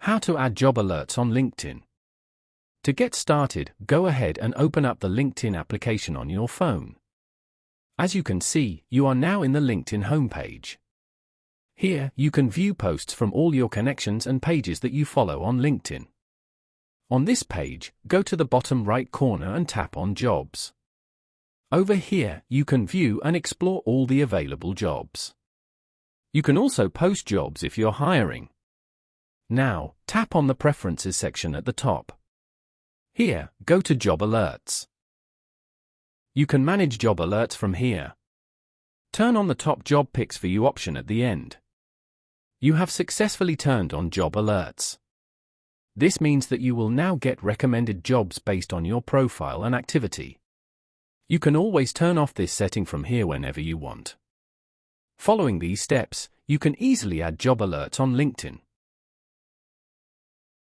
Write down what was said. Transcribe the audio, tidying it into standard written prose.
How to add job alerts on LinkedIn. To get started, go ahead and open up the LinkedIn application on your phone. As you can see, you are now in the LinkedIn homepage. Here, you can view posts from all your connections and pages that you follow on LinkedIn. On this page, go to the bottom right corner and tap on Jobs. Over here, you can view and explore all the available jobs. You can also post jobs if you're hiring. Now, tap on the Preferences section at the top. Here, go to Job Alerts. You can manage job alerts from here. Turn on the top Job Picks for You option at the end. You have successfully turned on job alerts. This means that you will now get recommended jobs based on your profile and activity. You can always turn off this setting from here whenever you want. Following these steps, you can easily add job alerts on LinkedIn.